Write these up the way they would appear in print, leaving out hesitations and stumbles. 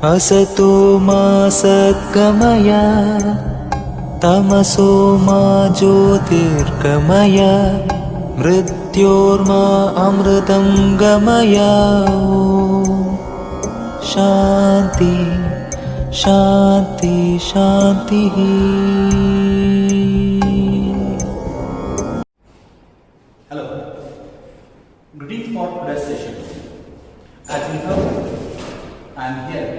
असतो मा सद्गमय तमसो मा ज्योतिर्गमय मृत्योर्मा अमृतं गमय। शान्ति शान्ति शान्तिः। Hello, greetings for today's session. As you know, I am here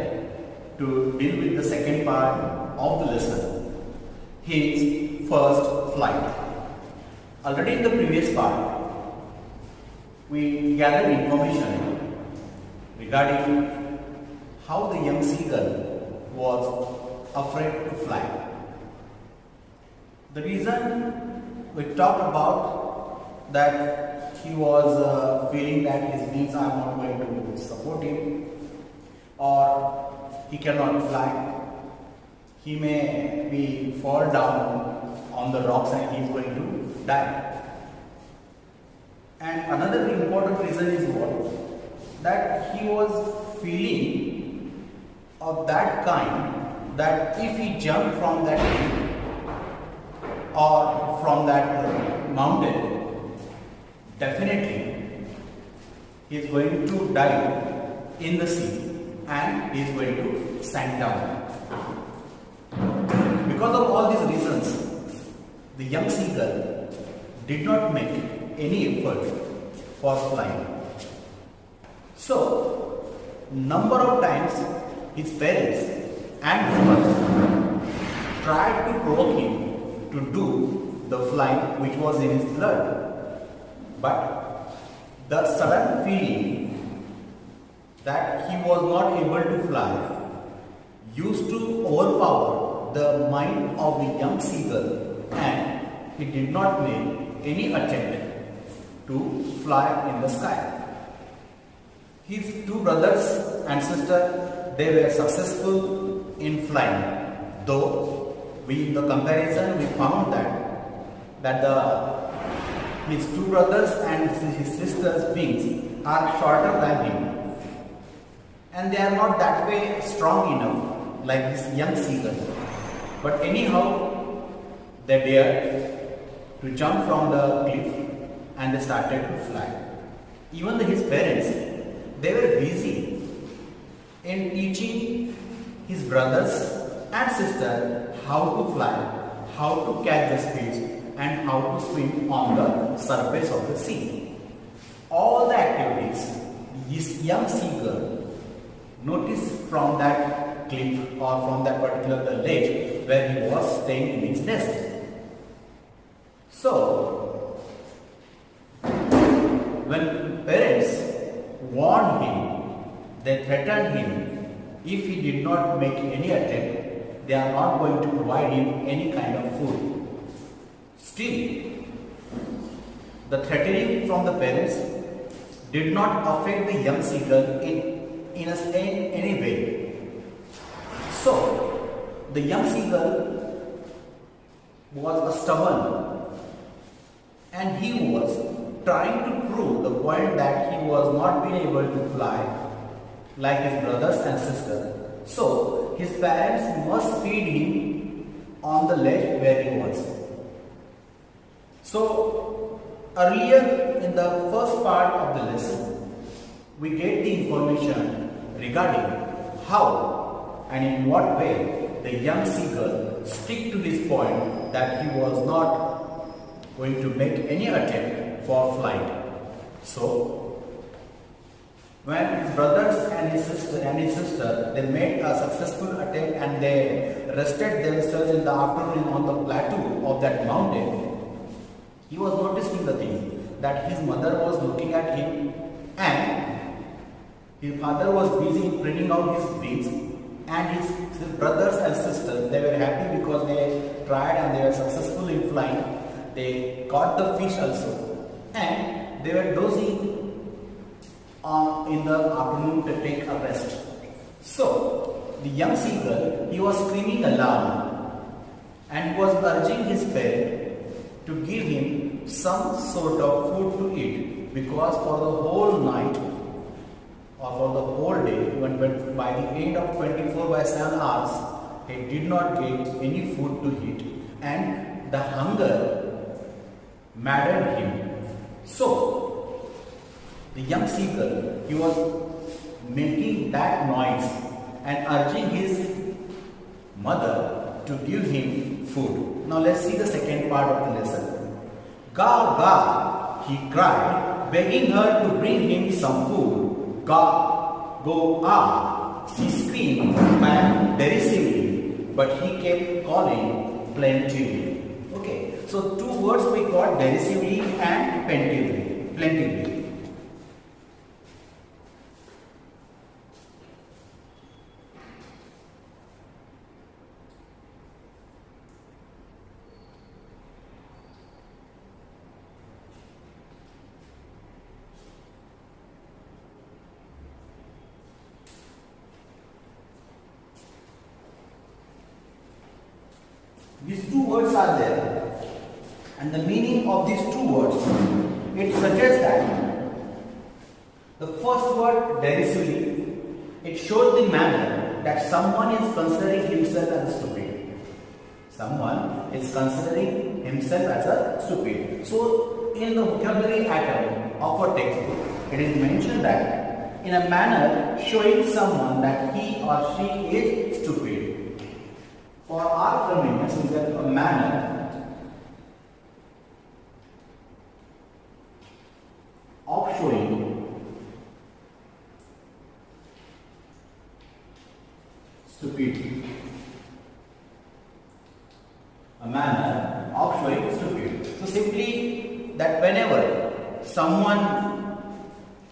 to deal with the second part of the lesson, his first flight. Already in the previous part, we gathered information regarding how the young seagull was afraid to fly. The reason we talked about that he was feeling that his wings are not going to support him, or he cannot fly. He may be fall down on the rocks and he is going to die. And another important reason is what? That he was feeling of that kind that if he jumped from that tree or from that mountain, definitely he is going to die in the sea and he is going to sink down. Because of all these reasons, the young seagull did not make any effort for flying. So, number of times his parents and his mother tried to provoke him to do the flying which was in his blood. But the sudden feeling that he was not able to fly used to overpower the mind of the young seagull, and he did not make any attempt to fly in the sky. His two brothers and sister, they were successful in flying, though in the comparison we found that his two brothers and his sister's wings are shorter than him, and they are not that way strong enough like this young seagull. But anyhow, they dared to jump from the cliff and they started to fly. Even his parents, they were busy in teaching his brothers and sister how to fly, how to catch the fish, and how to swim on the surface of the sea. All the activities this young seagull noticed from that cliff or from that particular ledge where he was staying in his nest. So, when parents warned him, they threatened him, if he did not make any attempt, they are not going to provide him any kind of food. Still, the threatening from the parents did not affect the young seagull in any way. So, the young seagull was stubborn, and he was trying to prove the point that he was not being able to fly like his brothers and sisters. So, his parents must feed him on the ledge where he was. So, earlier in the first part of the lesson, we get the information regarding how and in what way the young seagull stick to his point that he was not going to make any attempt for flight. So, when his brothers and his sister they made a successful attempt and they rested themselves in the afternoon on the plateau of that mountain, he was noticing the thing that his mother was looking at him and his father was busy bringing out his wings, and his brothers and sisters, they were happy because they tried and they were successful in flying. They caught the fish also, and they were dozing in the afternoon to take a rest. So, the young seagull, he was screaming aloud and was urging his parent to give him some sort of food to eat, because for the whole night or for the whole day, even by the end of 24 by 7 hours, he did not get any food to eat, and the hunger maddened him. So the young seeker, he was making that noise and urging his mother to give him food. Now let's see the second part of the lesson. "Ga, ga," he cried, begging her to bring him some food. "Ga, go, ah," she screamed back derisively, but he kept calling plaintively. Okay, so two words we got, derisively and plaintively. These two words are there, and the meaning of these two words, it suggests that the first word, derisively, it shows the manner that someone is considering himself as stupid. Someone is considering himself as a stupid. So, in the vocabulary atom of a textbook, it is mentioned that in a manner showing someone that he or she is stupid. For our convenience, we get a manner of showing stupid. A manner of showing stupid. So simply that whenever someone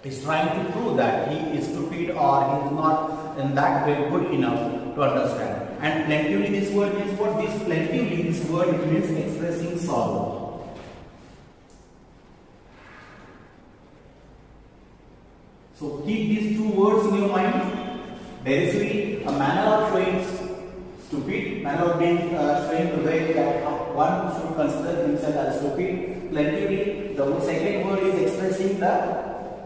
is trying to prove that he is stupid or he is not in that way good enough to understand. And plaintively, this word means what? Plaintively, this word it means expressing sorrow. So keep these two words in your mind. Derisively, a manner of showing stupid, manner of being showing the way that one should consider himself as stupid. Plaintively, the second word is expressing the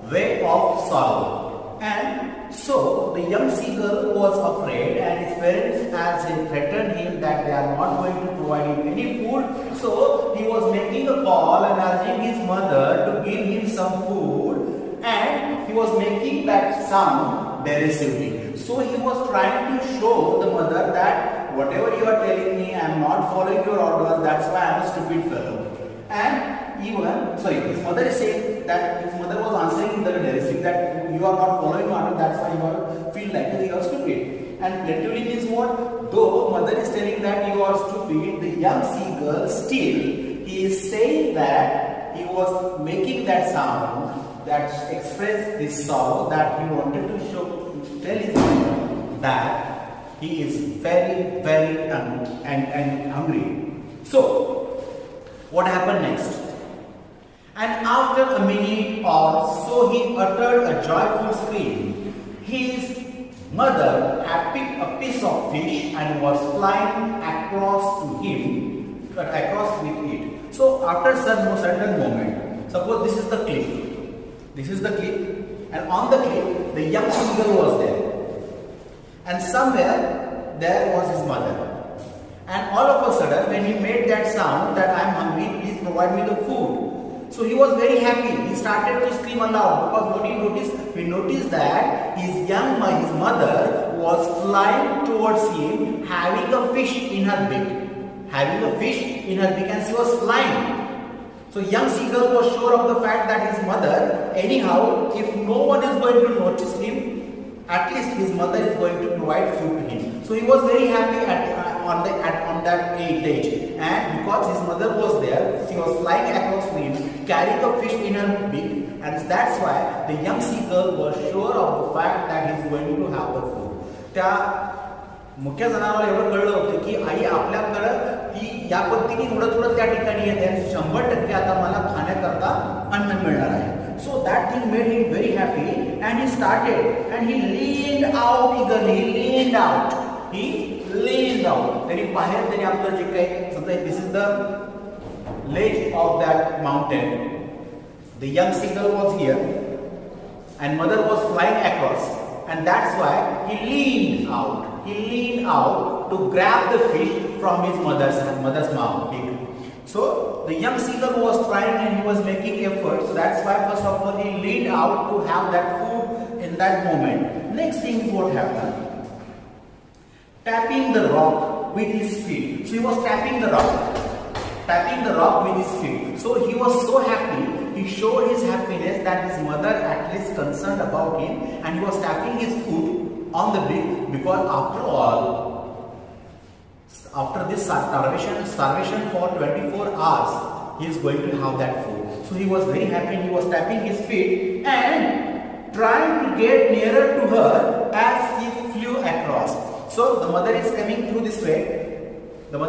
way of sorrow. And so the young seeker was afraid, and his parents as he threatened him that they are not going to provide him any food. So he was making a call and urging his mother to give him some food, and he was making that sound derisively. So he was trying to show the mother that whatever you are telling me, I am not following your orders, that's why I am a stupid fellow. And his mother is saying that his mother was answering the derisive that you are not following order, that's why you feel like you are stupid. And plaintively means what? Though mother is telling that you are stupid, the young seeker still he is saying that he was making that sound that expressed this sorrow, that he wanted to tell his mother that he is very, very and hungry. So what happened next? And after a minute or so, he uttered a joyful scream. His mother had picked a piece of fish and was flying across to him, across with it. So after some certain moment, suppose this is the clip. This is the clip, and on the clip, the young seeker was there, and somewhere there was his mother. And all of a sudden, when he made that sound that I am hungry, please provide me the food. So he was very happy. He started to scream aloud, because what he noticed? He noticed that his mother was flying towards him, having a fish in her beak. Having a fish in her beak, and she was flying. So young seeker was sure of the fact that his mother, anyhow, if no one is going to notice him, at least his mother is going to provide food to him. So he was very happy on that age, and because his mother was there, she was flying across to him, carrying a fish in her beak, and that's why the young seeker was sure of the fact that he is going to have the food. त्या मुख्य जनावराला एवढं कळलं होतं की आई आपल्याकडं ही या पद्धतीने उडत त्या ठिकाणी येते आणि 100% आता मला खाण्याकरता अन्न मिळणार आहे. So that thing made him very happy, and he started, and he leaned out eagerly. He leaned out. Then he बाहेर त्याने आपलं जे काही समजा this is the ledge of that mountain. The young seeker was here, and mother was flying across, and that's why he leaned out. He leaned out to grab the fish from his mother's mouth. So the young seagull was trying and he was making effort. So that's why first of all he leaned out to have that food in that moment. Next thing what happened? Tapping the rock with his feet. So he was tapping the rock with his feet. So he was so happy. He showed his happiness that his mother at least concerned about him, and he was tapping his foot on the beak, because after all, after this starvation for 24 hours, he is going to have that food. So he was very happy. He was tapping his feet and trying to get nearer to her as he flew across. So the mother is coming through this way. And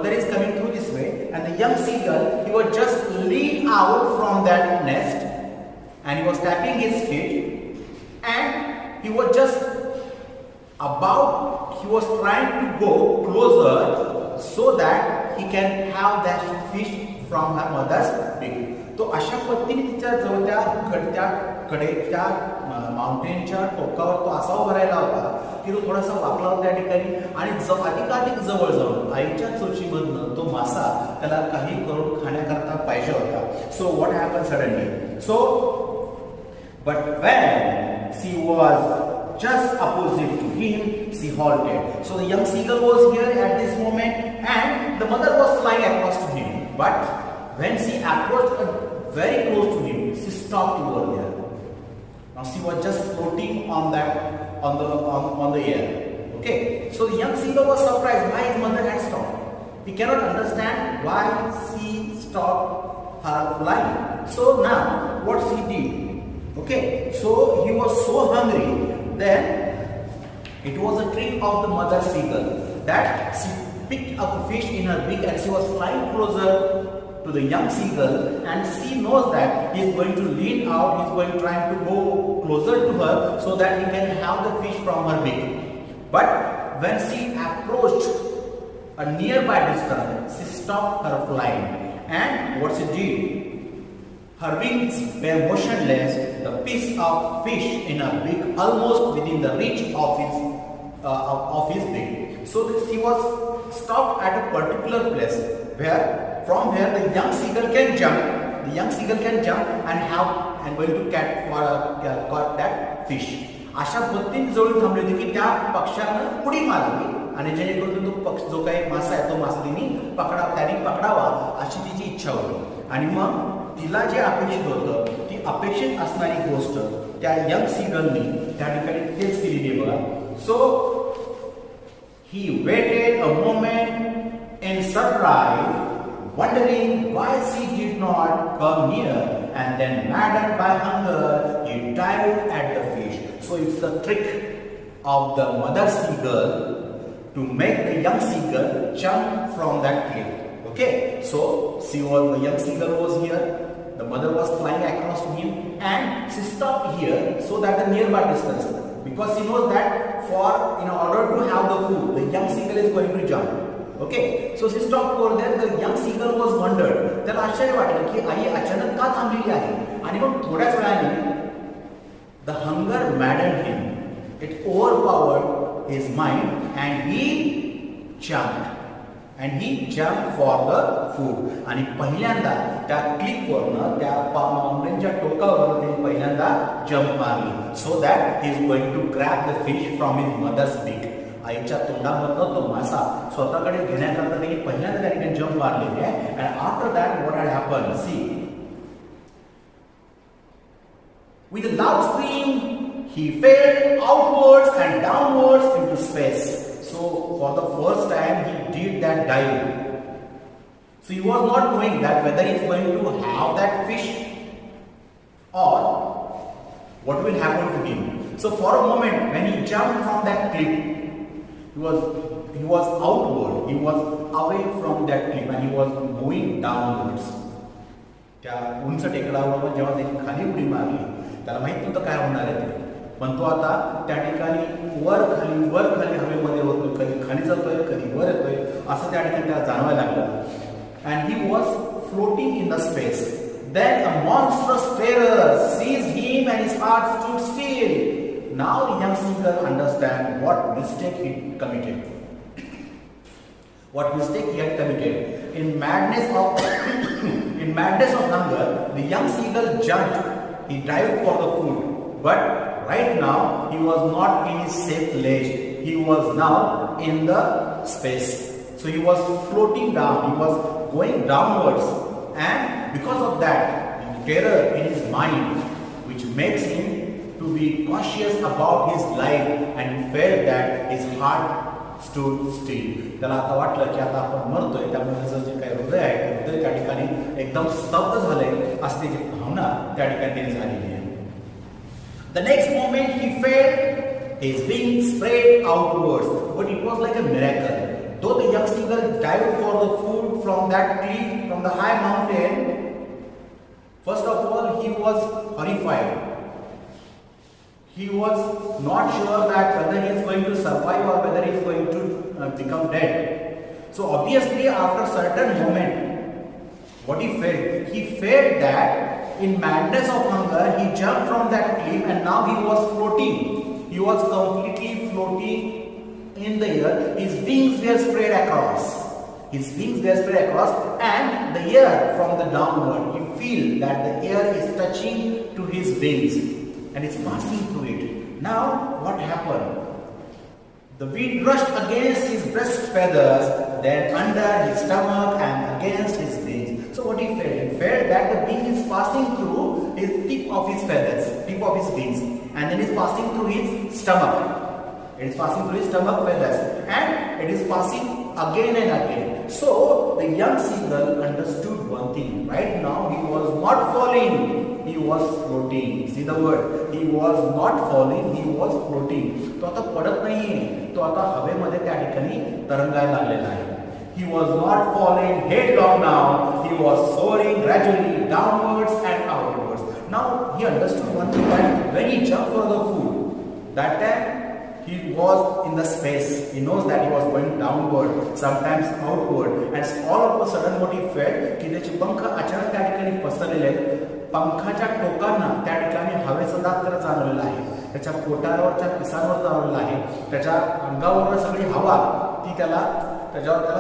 the young seagull, he was just leaned out from that nest, and he was tapping his feet, and he was trying to go closer so that he can have that fish from her mother's beak. तो अशा पद्धतीने तिच्या जवळ त्या कडेच्या माउंटेनच्या टोकावर तो असा उभा राहिला होता की तो थोडासा वाकला होता त्या ठिकाणी, आणि अधिकाधिक जवळ जाऊन आईच्या चोचीमधनं तो मासा त्याला काही करून खाण्याकरता पाहिजे होता. So what happen suddenly? So but when she was just opposite to him, she halted. So the young seagull was here at this moment, and the mother was flying across to him. But when she approached very close to him, she stopped over there. Now she was just floating on the air. Okay. So the young seagull was surprised why his mother had stopped. He cannot understand why she stopped her flying. So now what she did? Okay. So he was so hungry. Then it was a trick of the mother seagull that she picked up a fish in her beak, and she was flying closer to the young seagull, and she knows that he is going to lean out, he is going trying to go closer to her so that he can have the fish from her beak. But when she approached a nearby distance, she stopped her flying, and what she did? Her wings were motionless, the piece of fish in her beak almost within the reach of his beak. So she was stopped at a particular place where from here the young seagull can jump. The young seagull can jump and going to caught that fish. अशा पद्धतीने जवळ थांबली होती की त्या पक्ष्यानं उडी मारली, आणि जेणेकरून तो पक्ष जो काही मासा आहे तो मासा त्यांनी पकडावा अशी तिची इच्छा होती. आणि मग तिला जे अपेक्षित होतं, ती अपेक्षित असणारी गोष्ट त्या यंग सीगलनी त्या ठिकाणी तेच केली बघा. So he waited a moment in surprise, wondering why she did not come near, and then maddened by hunger, he dived at the fish. So it's the trick of the mother seagull to make the young seagull jump from that cliff. Okay, so the young seagull was here, the mother was flying across to him, and she stopped here so that the nearby distance, because she knows that in order to have the food, the young seagull is going to jump. Okay, so she stopped over there. The young seagull was wondered. त्याला आश्चर्य वाटलं की आई अचानक का थांबलेली आहे, आणि मग थोड्याच वेळाने the hunger maddened him. It overpowered his mind, and he jumped for the food. आणि पहिल्यांदा त्या क्लिफवरनं, त्या माउंटेनच्या टोकावरून त्यांनी पहिल्यांदा जंप मारली, so that he is going to grab the fish from his mother's beak. आईच्या तोंडामधनं तो मासा स्वतःकडे घेण्याकरता त्यांनी पहिल्यांदा त्या ठिकाणी जंप मारलेली आहे. And after that what had happened? See, with a loud scream, he fell outwards and downwards into space. So for the first time he did that dive. So he was not knowing that whether he is going to have that fish or what will happen to him. So for a moment when he jumped from that cliff, he was outward, he was away from that cliff, and he was moving downwards. त्या उंच टेकडावर जेव्हा त्यांनी खाली उडी मारली, त्याला माहित नव्हतं काय होणार आहे ते, पण तो आता त्या ठिकाणी वर खाली हवेमध्ये होतो, कधी खाली जातोय कधी वर येतोय, असं त्या ठिकाणी त्याला जाणवायला लागलं. And he was floating in the space. Then a monstrous terror seized him and his heart stood still. Now the young seagull understand what mistake he committed. What mistake he had committed. In madness of in madness of hunger, the young seagull jumped. He dived for the food. But right now he was not in his safe place. He was now in the space. So he was floating down. He was going downwards. And because of that, the terror in his mind, which makes him to be cautious about his life, and he felt that his heart stood still. त्याला आता वाटलं की आता आपण मरतोय, त्यामुळे त्याचं जे काही हृदय आहे ते हृदय त्या ठिकाणी एकदम स्तब्ध झालंय असं त्याची भावना त्या ठिकाणी झालेली आहे. The next moment he felt his wings spread outwards, but it was like a miracle. Though the young seagull dived for the food from that cliff, from the high mountain, first of all he was horrified. He was not sure that whether he is going to survive or whether he is going to become dead. So obviously after a certain moment, what he felt that in madness of hunger, he jumped from that cliff and now he was floating. He was completely floating in the air. His wings were spread across. His wings were spread across, and the air from the downward, he feel that the air is touching to his wings and it's passing through it. Now what happened? The wind rushed against his breast feathers, then under his stomach and against his wings. So what he felt? He felt that the wind is passing through his tip of his feathers, tip of his wings, and then it's passing through his stomach. It is passing through his stomach feathers, and it is passing again and again. So the young seagull understood one thing. Right now he was not falling. He was floating. See the word. He was not falling. He was floating. तो आता पडत नाहीये. तो आता हवेमध्ये त्या ठिकाणी तरंगायला लागलेला आहे. He was not falling headlong now. He was soaring gradually downwards and outwards. Now he understood one thing, that when he jumped for the food, that time he was in the space. He knows that he was going downward, sometimes outward, and all of a sudden what he felt की त्याचे पंख अचानक त्या ठिकाणी पसरलेले आहेत. पंखाच्या टोकांना त्या ठिकाणी हवेचा दाब त्याला जाणवलेला आहे. त्याच्या पोटावरच्या पिसांवर जाणवलेला आहे. त्याच्या अंगावर सगळी हवा ती त्याला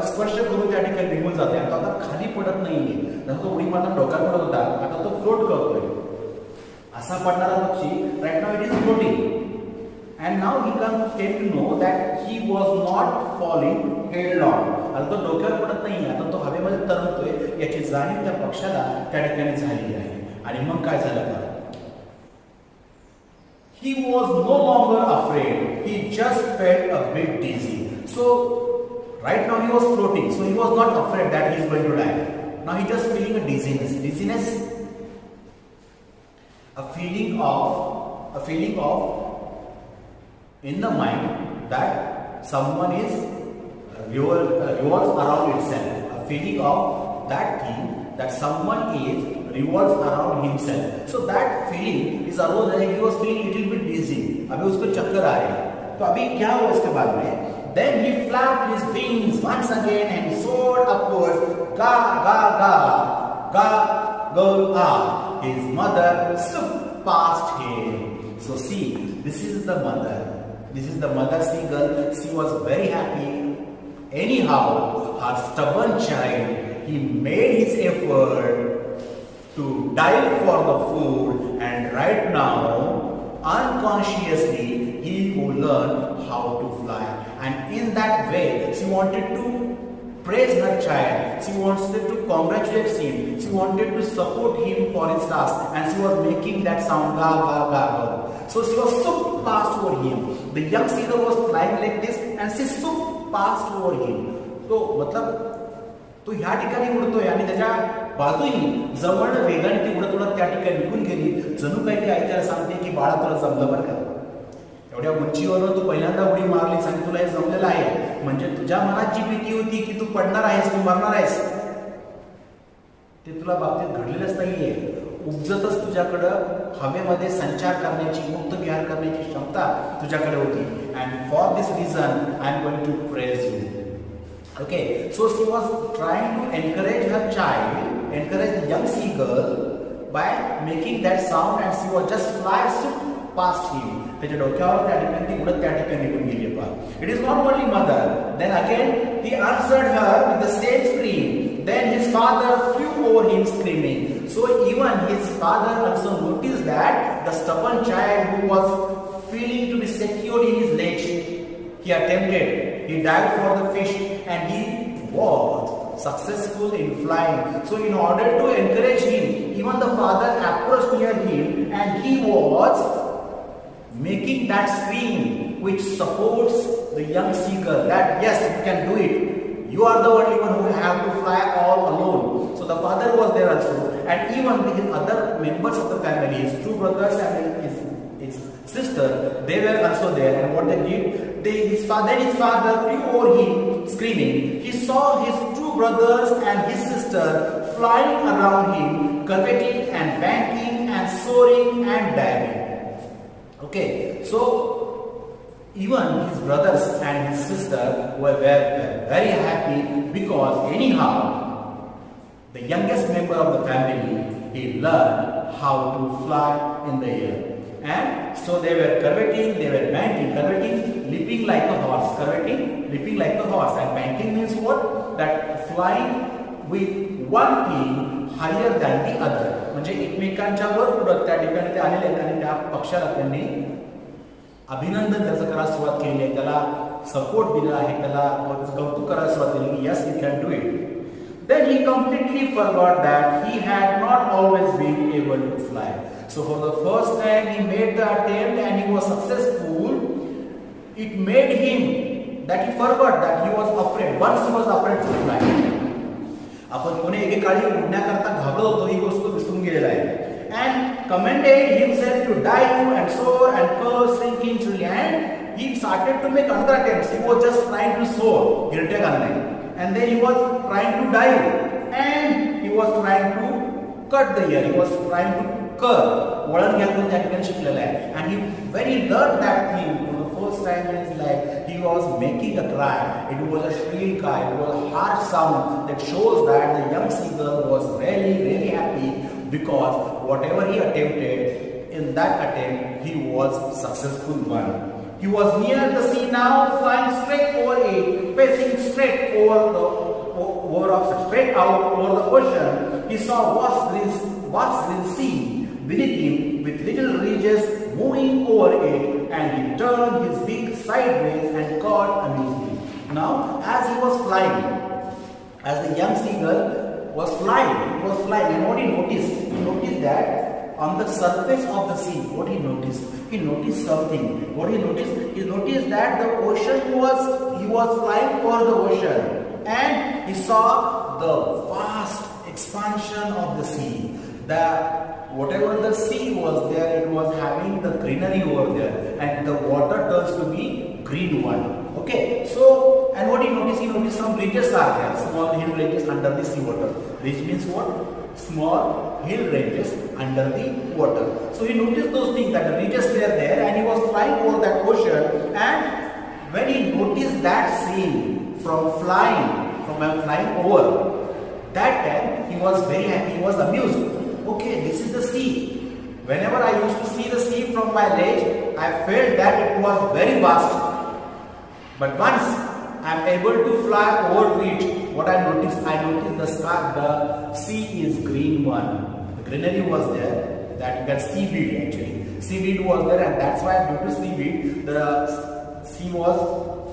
स्पर्श करून त्या ठिकाणी निघून जाते. आणि तो आता खाली पडत नाहीये. जसं तो उडी मारताना डोक्यात पडत होता, आता तो फ्लोट करतोय. असा पडणारा पक्षी right now it is floating. And now he came to know that he was not falling headlong. आता तो डोक्यावर पडत नाही, आता तो हवेमध्ये तरंगतोय याची जाणीव त्या पक्षाला त्या ठिकाणी झालेली आहे. आणि मग काय झालं? He was no longer afraid. He just felt a bit dizzy. So right now he was floating, so he was not afraid that he is going to die. Now he just feeling a dizziness, a feeling of in the mind that someone is revolves around itself, a feeling of that thing that someone is revolves around himself. So that feeling is arose and he was feeling little bit dizzy. अभी उसको चक्कर आ रहे हैं. तो अभी क्या हुआ इसके बाद में? Then he flapped his wings once again and soared upwards. Ga ga ga ga go ah. His mother swooped past him. So see, this is the mother. This is the mother seagull. She was very happy. Anyhow, her stubborn child, he made his effort to dive for the food, and right now, unconsciously, he will learn how to fly. And in that way, she wanted to praise her child. She wanted to congratulate him. She wanted to support him for his task, and she was making that sound ga ga ga ga. So she was so fast over him. The young seagull was flying like this, and she so fast over him. तो मतलब तो ह्या ठिकाणी उडतोय आणि त्याच्या बाजूही जवळ वेगाने ती उडत त्या ठिकाणी निघून गेली. जणू काही ती आई त्याला सांगते की बाळा तुला जमलं बरं का. एवढ्या उंचीवरून तू पहिल्यांदा उडी मारलीस आणि तुला हे जमलेलं आहे. म्हणजे तुझ्या मनात जी भीती होती की तू पडणार आहेस, तू मरणार आहेस, ते तुला बाबतीत घडलेलंच नाहीये. उपजतच तुझ्याकडं हवेमध्ये संचार करण्याची, मुक्त विहार करण्याची क्षमता तुझ्याकडे होती. And for this reason I am going to praise you. Okay, so she was trying to encourage her child, encourage the young seagull by making that sound, and she was just fly past him. त्याच्या डोक्यावर त्या ठिकाणी ती उडत त्या ठिकाणी निघून गेली पहा. It is not only mother. Then again he answered her with the same scream. Then his father flew over him screaming. So even his father also noticed that the stubborn child who was feeling to be secured in his legs, he attempted, he dived for the fish, and he was successful in flying. So in order to encourage him, even the father approached near him, and he was making that scream which supports the young seeker that yes, you can do it. You are the only one who have to fly all alone. So the father was there also, and even the other members of the family, his two brothers and his sister, they were also there. And what they did, his father flew over him screaming. He saw his two brothers and his sister flying around him, curveting and banking and soaring and diving. Okay, so even his brothers and his sister were very happy, because anyhow the youngest member of the family, he learned how to fly in the air. And so they were curveting, they were banking. Curveting, leaping like a horse. Curveting, leaping like a horse. And banking means what? That flying with one wing higher than the other. म्हणजे एकमेकांच्या वर उडत त्या ठिकाणी ते आलेले आहेत, आणि त्या पक्षाला त्यांनी अभिनंदन त्याचं करायला सुरुवात केली आहे, त्याला सपोर्ट दिला आहे, त्याला कौतुक करायला सुरुवात केली की yes, you can do it. Then he completely forgot that he had not always been able to fly. So for the first time he made the attempt and he was successful. It made him that he forgot that he was afraid. Once he was afraid to fly. आपण कोणी एकेकाळी उडण्याकरता घाबरत होतो, ही गोष्ट विसरून गेलेला आहे. And commended himself to dive and soar and curve, sinking to land. He started to make another attempts. He was just trying to soar, गिरटे घालणे. And then he was trying to dive, and he was trying to cut the air. He was trying to curve. वळण घ्यायला त्या ठिकाणी शिकलेला आहे. And when he learned that thing for the first time in his life, he was making a cry. It was a shrill cry. It was a harsh sound that shows that the young seeker was really happy, because whatever he attempted, in that attempt he was successful one. He was near the sea now, flying straight over it, facing straight straight out over the ocean. He saw vast green sea beneath him, with little ridges moving over it, and he turned his beak sideways and caught amusement. Now, as he was flying, as the young seagull was flying, and what he noticed? He noticed that on the surface of the sea, what he noticed? He noticed something. What he noticed? He noticed that the ocean he was flying over the ocean, and he saw the vast expansion of the sea. Whatever the sea was there, it was having the greenery over there, and the water turns to be green one. Okay, so, and what he noticed? He noticed some ridges are there, small hill ranges under the sea water. Ridge means what? Small hill ranges under the water. So he noticed those things, that the ridges were there, and he was flying over that ocean. And when he noticed that scene from flying over, that time he was very happy. He was amused. Okay, this is the sea. Whenever I used to see the sea from my ledge, I felt that it was very vast. But once I am able to fly over to it, what I noticed the sea is green one. The greenery was there, that you can seaweed actually. Seaweed was there, and that's why due to seaweed, the sea was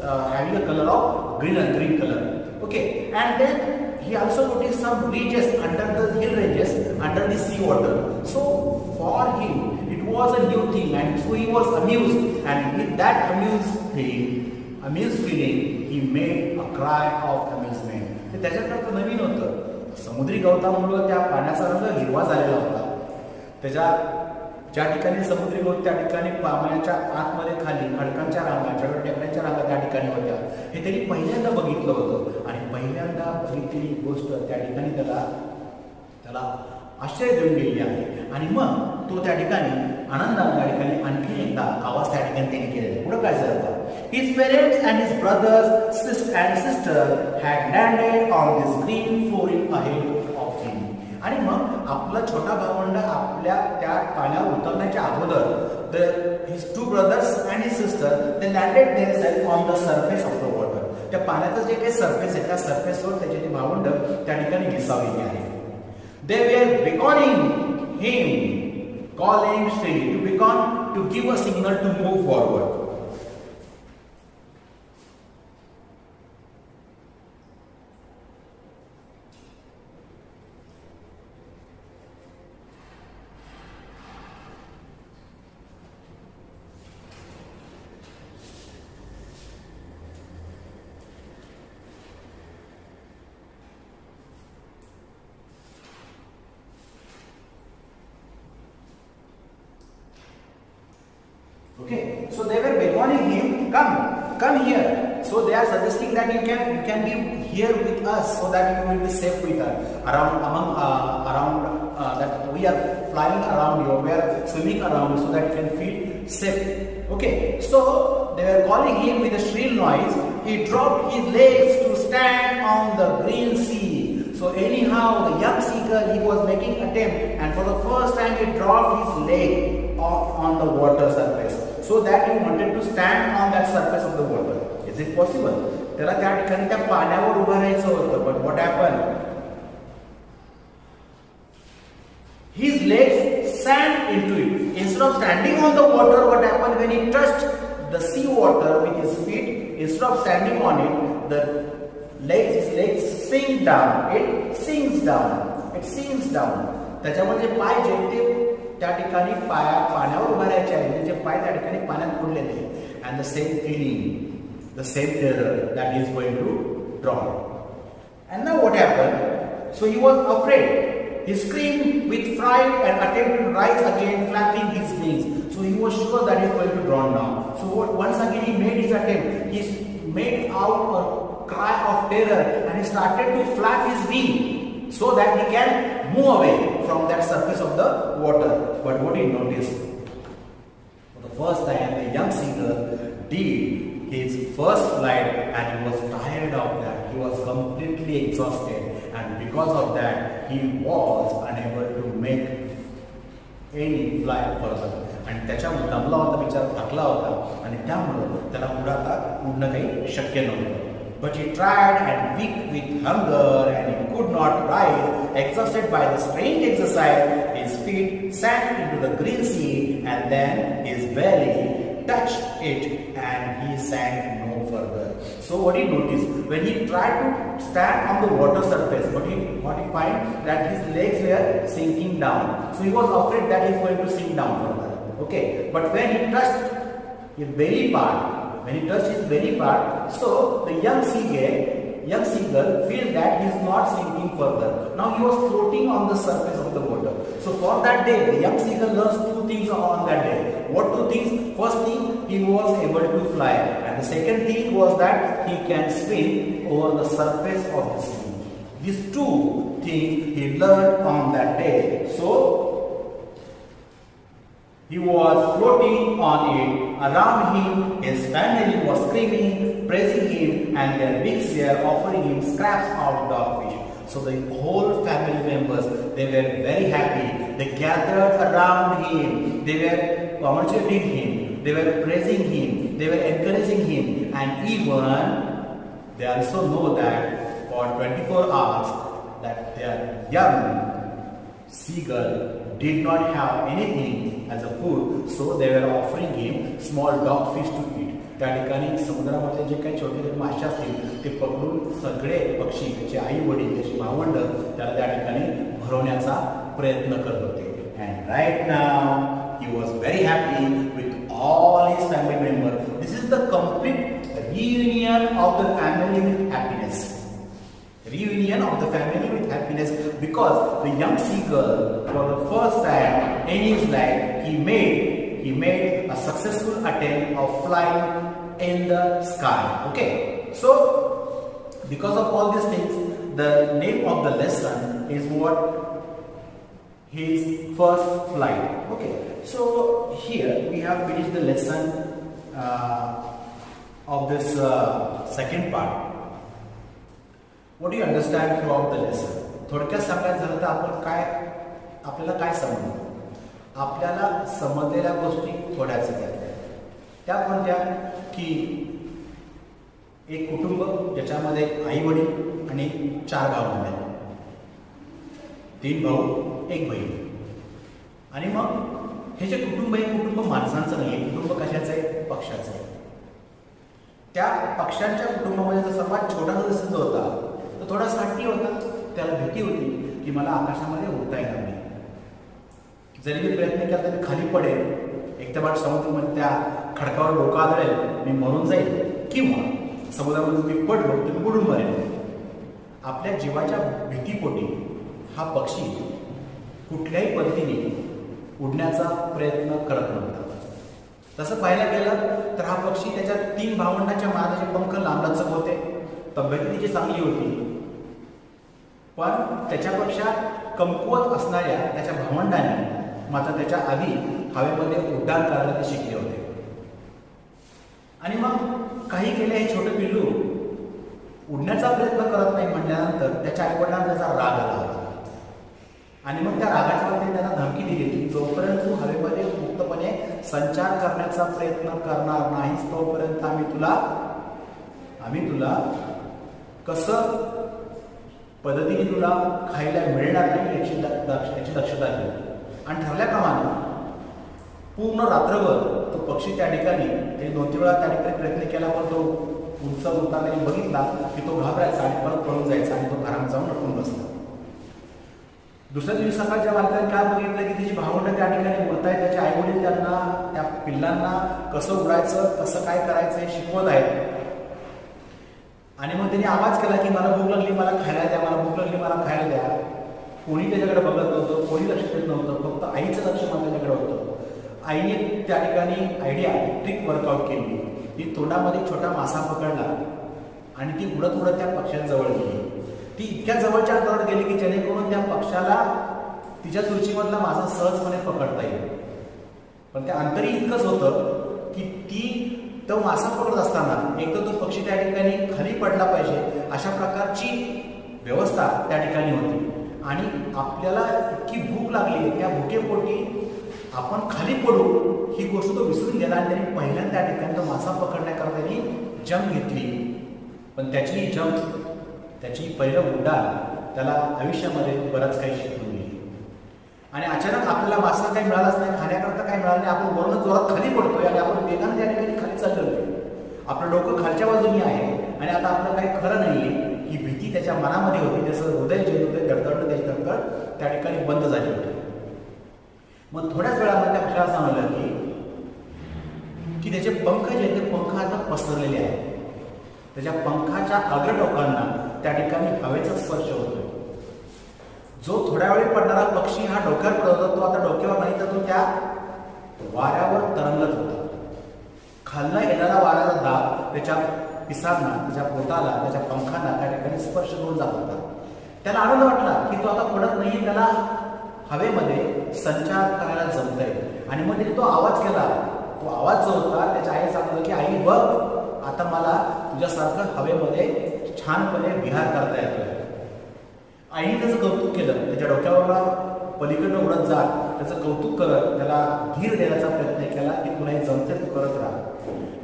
having a color of green color. Okay, and then he also noticed some ridges under the hill ranges under the sea water. So for him, it was a new thing, and so he was amused, and with that amused feeling, he made a cry of amusement. त्याच्यात नवीन होतं. समुद्री गवतामुळे त्या पाण्याचा रंग हिरवा झालेला होता. त्याच्या ज्या ठिकाणी समुद्री गवत, त्या ठिकाणी पाण्याच्या आतमध्ये खाली खडकांच्या रांगा, टेकड्यांच्या रांगा त्या ठिकाणी होत्या. हे त्यांनी पहिल्यांदा बघितलं होतं, आणि पहिल्यांदा बघितलेली गोष्ट त्या ठिकाणी त्याला आश्चर्य देऊन गेलेली आहे. आणि मग तो त्या ठिकाणी आनंदाने त्या ठिकाणी आणखी एकदा आवाज त्या ठिकाणी त्यांनी केलेला. पुढे काय झालं? His parents and his brothers and sister had landed on this green flooring ahead of him. आणि मग आपला छोटा भावंड आपल्या त्या पाण्यावर उतरण्याच्या अगोदर his two brothers and his sister they landed theirself on the surface of the water. त्या पाण्याचं जे काही सरफेस आहे त्या सरफेसवर त्याचे ते भावंड त्या ठिकाणी विसावलेले आहे. They were beckoning him, calling Sri to beckon to give a signal to move forward. Okay, so they were beckoning him, come here. So they are suggesting that you can be here with us, so that you will be safe with us around that we are flying around you, we are swimming around you, so that you can feel safe. Okay, so they were calling him with a shrill noise. He dropped his legs to stand on the green sea. So anyhow, the young seagull, he was making attempt, and for the first time he dropped his leg on the water surface, so that he wanted to stand on that surface of the water. Is it possible? त्याला त्या ठिकाणी त्या पाण्यावर उभं राहायचं होतं, but what happened? His legs sank into it. Instead of standing on the water, what happened when he touched the sea water with his feet? Instead of standing on it, his legs sink down. It sinks down. त्याच्यामध्ये पाय जे ते त्या ठिकाणी पाण्यावर उभा राहायचे आहे, त्याचे पाय त्या ठिकाणी पाण्यात बुडलेले. And the same feeling, the same terror that he is going to draw. And now what happened? So he was afraid. He screamed with fright and attempted to rise again, flapping his wings. So he was sure that he is going to drown now. So once again he made his attempt. He made out a cry of terror and he started to flap his wing, so that he can move away from that surface of the water. But what he noticed? For the first time, the young seagull did his first flight and he was tired of that. He was completely exhausted, and because of that, he was unable to make any flight further. आणि त्याच्यामुळे दमला होता, बिचारा थकला होता, आणि त्यामुळे त्याला पुढे आता उडणं काही शक्य नव्हतं. But he tried, and weak with hunger, and he could not rise. Exhausted by the strange exercise, his feet sank into the green sea, and then his belly touched it, and he sank no further. So what he noticed, when he tried to stand on the water surface, what he find that his legs were sinking down. So he was afraid that he is going to sink down further. Okay, but when he touched his belly part, so the young seagull feel that he is not sinking further. Now he was floating on the surface of the water. So for that day, the young seagull learns two things on that day. What two things? First thing, he was able to fly, and the second thing was that he can swim over the surface of the sea. These two things he learned on that day. So he was floating on it. Around him, his family was screaming, praising him, and their beaks were offering him scraps of dogfish. So the whole family members, they were very happy. They gathered around him. They were congratulating him. They were praising him. They were encouraging him. And even they also know that for 24 hours that their young seagull did not have anything as a food, so they were offering him small dogfish to eat. त्या ठिकाणी समुद्रामध्ये जे काही छोटे छोटे मासे असतील ते पकडून सगळे पक्षी, त्याचे आई वडील, त्याची भावंड त्याला त्या ठिकाणी भरवण्याचा प्रयत्न करत होते. And right now he was very happy with all his family members. This is the complete reunion of the family with happiness. Reunion of the family with happiness, because the young seagull, for the first time in his life, he made a successful attempt of flying in the sky. Okay, so because of all these things, the name of the lesson is what? His first flight. Okay, so here we have finished the lesson of this second part. What do you understand throughout the lesson? थोडक्यात सांगायचं झालं तर आपल्याला काय समजलं? आपल्याला समजलेल्या गोष्टी थोड्याच त्या कोणत्या? की एक कुटुंब ज्याच्यामध्ये आई वडील आणि 4 भावंड आहेत, 3 भाऊ 1 बहीण. आणि मग हे जे कुटुंब आहे, कुटुंब माणसांचं नाही आहे, कुटुंब कशाचं आहे? पक्ष्याचं आहे. त्या पक्ष्यांच्या कुटुंबामध्ये जर सर्वात छोटासा जसं जो होता तो थोडा साठी होता. त्याला भीती होती की मला आकाशामध्ये उडता येणार नाही. जरी मी प्रयत्न केला तरी खाली पडेल, एक तर बाट समुद्रामध्ये त्या खडकावर डोकं आदळेल, मी मरून जाईल, किंवा समुद्रामध्ये मी पडलो तर मी बुडून मरेल. आपल्या जीवाच्या भीतीपोटी हा पक्षी कुठल्याही पद्धतीने उडण्याचा प्रयत्न करत नव्हता. तसं पाहायला गेलं तर हा पक्षी त्याच्या 3 भावंडांच्या मागे पंख लांबलचक होते, तब्येत तिची चांगली होती, पण त्याच्यापेक्षा कमकुवत असणाऱ्या त्याच्या भावंडांनी मात्र त्याच्या आधी हवेमध्ये उड्डाण करायला ते शिकले होते. आणि मग काही केले हे छोटे पिल्लू उडण्याचा प्रयत्न करत नाही म्हटल्यानंतर त्याच्या आईवडिलांना त्याचा राग आला होता. आणि मग त्या रागाच्या वरती त्यांना धमकी दिली की जोपर्यंत तू हवेमध्ये मुक्तपणे संचार करण्याचा प्रयत्न करणार नाहीस तोपर्यंत आम्ही तुला कसं पद्धतीने तुला खायला मिळणार नाही याची दक्षता घेऊ. आणि ठरल्याप्रमाणे पूर्ण रात्रभर तो पक्षी त्या ठिकाणी 2-3 वेळा त्या ठिकाणी प्रयत्न केला, पण तो उंच उतरल्याने बघितला की तो घाबरायचा आणि परत पळून जायचा आणि तो घरात जाऊन लटकून बसला. दुसऱ्या दिवशी सकाळच्या मालकाने काय बघितलं की त्याची भावंड त्या ठिकाणी उडत आहेत, त्याचे आईवडील त्यांना त्या पिल्लांना कसं उडायचं, कसं काय करायचं हे शिकवत आहेत. आणि मग त्यांनी आवाज केला की मला भूक लागली, मला खायला द्या, मला भूक लागली, मला खायला द्या. कोणी त्याच्याकडे बघत नव्हतं, कोणी लक्ष देत नव्हतं, फक्त आईचं लक्ष मात्र त्याच्याकडे होतं. आईने त्या ठिकाणी ट्रिक वर्कआउट केली. ती तोंडामध्ये छोटा मासा पकडला आणि ती उडत उडत त्या पक्ष्यांजवळ गेली. ती इतक्या जवळच्या अंतरावर गेली की जेणेकरून त्या पक्षाला तिच्या चुरचीमधला मासा सहजपणे पकडता येईल. पण त्या अंतरी इतकंच होतं की ती तो मासा पकडत असताना एक तर तो पक्षी त्या ठिकाणी खाली पडला पाहिजे अशा प्रकारची व्यवस्था त्या ठिकाणी होती. आणि आपल्याला इतकी भूक लागली, त्या भुकेपोटी आपण खाली पडू ही गोष्ट तो विसरून गेला आणि त्यांनी पहिल्यांदा त्या ठिकाणी तो मासा पकडण्याकरता त्यांनी जंप घेतली. पण त्याची पहिलं उड्डाण त्याला आयुष्यामध्ये बरंच काही शिकवून गेली. आणि अचानक आपल्याला मासा काही मिळालाच नाही, खाण्याकरता काही मिळालं नाही, आपण वरून जोरात खाली पडतोय आणि आपण वेगाने त्या ठिकाणी खाली चाललोय. आपलं डोकं खालच्या बाजूनी आहे आणि आता आपलं काही खरं नाहीये ही भीती त्याच्या मनामध्ये होती. त्याचं हृदय जे होते धडधड त्याची धडधड त्या ठिकाणी बंद झाली होती. मग थोड्याच वेळामध्ये त्या पक्षाला सांगितलं की त्याचे पंख जे आहेत ते पंख आता पसरलेले आहेत. त्याच्या पंखाच्या अग्रटोकांना त्या ठिकाणी हवेचा स्पर्श होतोय. जो थोड्या वेळी पडणारा पक्षी हा डोक्यावर पडत होता, तो आता डोक्यावर नाही तर तो त्या वाऱ्यावर तरंगत होता. खालनं येणारा वाऱ्याचा दाब त्याच्या पिसांना, त्याच्या पोटाला, त्याच्या पंखांना त्या ठिकाणी स्पर्श करून जात होता. त्याला आनंद वाटला की तो आता पडत नाही, त्याला हवेमध्ये संचार करायला जमतंय. आणि मग त्याने तो आवाज केला. तो आवाज जो होता त्याच्या आईने सांगितलं की आई बघ, आता मला तुझ्यासारखं हवेमध्ये छानपणे विहार करता येतोय. आईने त्याचं कौतुक केलं. त्याच्या डोक्यावर पलीकडनं उडत जात त्याचं कौतुक करत त्याला धीर देण्याचा प्रयत्न केला की तुला हे जमते, तू करत राहा.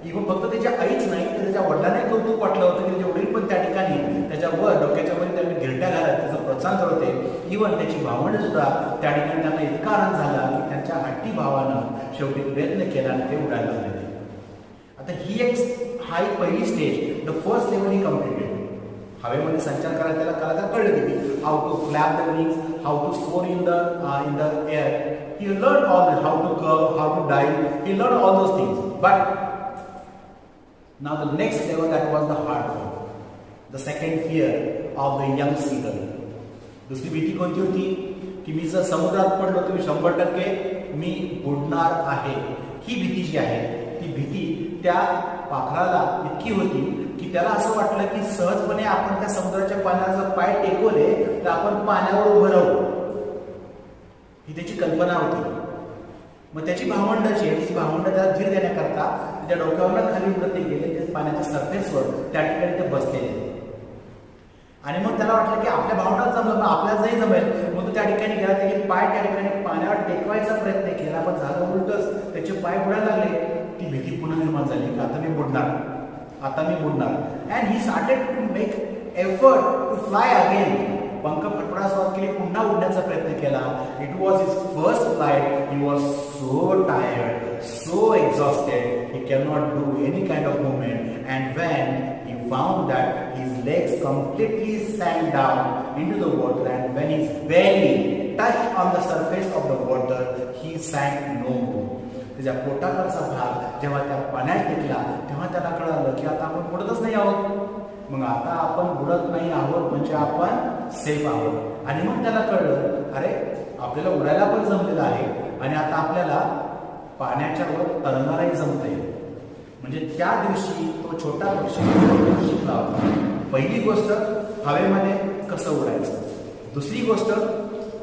इव्हन फक्त त्याच्या आईच नाही तर त्याच्या वडिलांनाही कौतुक वाटलं होतं की त्याचे वडील पण त्या ठिकाणी त्याच्या डोक्याच्या वर त्यांनी गिरट्या घालत त्याचं प्रोत्साहन करत होते. इव्हन त्याची भावंड सुद्धा त्या ठिकाणी त्यांना इतका आनंद झाला की त्यांच्या हट्टी भावानं शेवटी प्रयत्न केला आणि ते उडायला लागले. आता हा एक पहिली स्टेज, द फर्स्ट लेवल ही कम्प्लिटेड. हवेमध्ये संचार करायला त्याला कळलं की how to flap the wings, how to soar in the air. He learn all this, how to curve, how to dive, he learn all those things. But now the next level, that was the hard one, the second fear of the young seagull. दुसरी भीती कोणती होती की मी जर समुद्रात पडलो तर 100% मी बुडणार आहे. ही भीती जी आहे ती भीती त्या पाखराला इतकी होती की त्याला असं वाटलं की सहजपणे आपण त्या समुद्राच्या पाण्यावर जर पाय टेकवले तर आपण पाण्यावर उभं राहू, ही त्याची कल्पना होती. मग त्याची भावंड त्याला धीर देण्याकरता त्याच्या डोक्यावर खाली उडत गेले. ते पाण्याच्या सरफेसवर त्या ठिकाणी ते बसलेले. आणि मग त्याला वाटलं की आपल्या भावनाच जमलं मग आपल्यालाही जमेल. मग तो त्या ठिकाणी गेला, त्याचे पाय त्या ठिकाणी पाण्यावर टेकवायचा प्रयत्न केला, पण झालं उलटच, त्याचे पाय बुडायला लागले. ती भीती पुन्हा निर्माण झाली की आता मी बुडणार. And he started to make effort to fly again. पंख फडफडा सुरुवात केली, पुन्हा उडण्याचा प्रयत्न केला. It was his first flight. He was so tired, so exhausted, he cannot do any kind of movement. And when he found that his legs completely sank down into the water, and when his belly touched on the surface of the water, he sank no more. त्याच्या पोटाकडचा भाग जेव्हा त्या पाण्यात टेकला तेव्हा त्याला कळालं की आता आपण बुडतच नाही आहोत. मग आता आपण बुडत नाही आहोत म्हणजे आपण सेफ आहोत. आणि मग त्याला कळलं, अरे आपल्याला उडायला पण जमलेलं आहे आणि आता आपल्याला पाण्याच्या वर तरंगालाही जमतंय. म्हणजे त्या दिवशी तो छोटा पक्षी शिकला होता. पहिली गोष्ट हवेमध्ये कसं उडायचं, दुसरी गोष्ट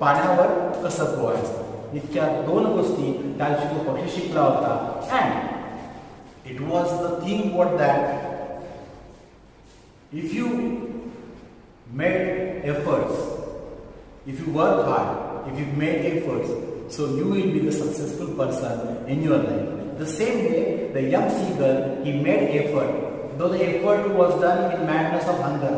पाण्यावर कसं पोहायचं. इतक्या 2 गोष्टी त्या दिवशी तो पक्षी शिकला होता. And it was the thing what that if you made efforts, if you work hard, if you made efforts, so you will be the successful person in your life. The same way, the young seagull, he made effort, though the effort was done in madness of hunger,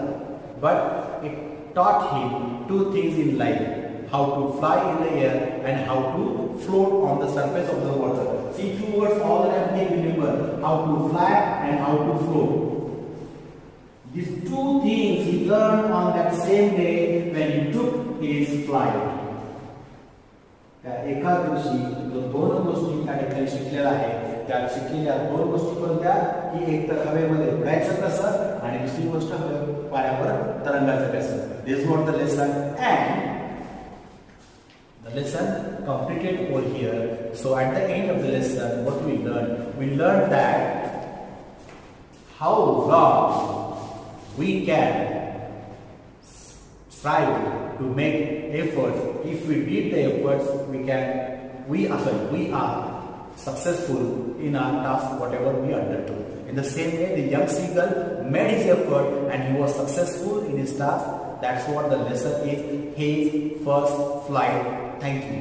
but it taught him 2 things in life: how to fly in the air and how to float on the surface of the water. See 2 words all that I make remember: how to fly and how to float. These 2 things he learned on that same day when he took his flight. त्या एका दिवशी जो 2 गोष्टी त्या ठिकाणी शिकलेला आहे. त्या शिकलेल्या 2 गोष्टी कोणत्या, की एक तर हवेमध्ये उडायचं कसं आणि दुसरी गोष्ट पाण्यावर तरंगायचं कसं. This what the lesson. And the lesson completed over here. So at the end of the lesson, what we learned that how long we can strive to make efforts. If we did the efforts, we are successful in our task, whatever we undertook. In the same way, the young seagull made his effort and he was successful in his task. That's what the lesson is, his first flight. Thank you.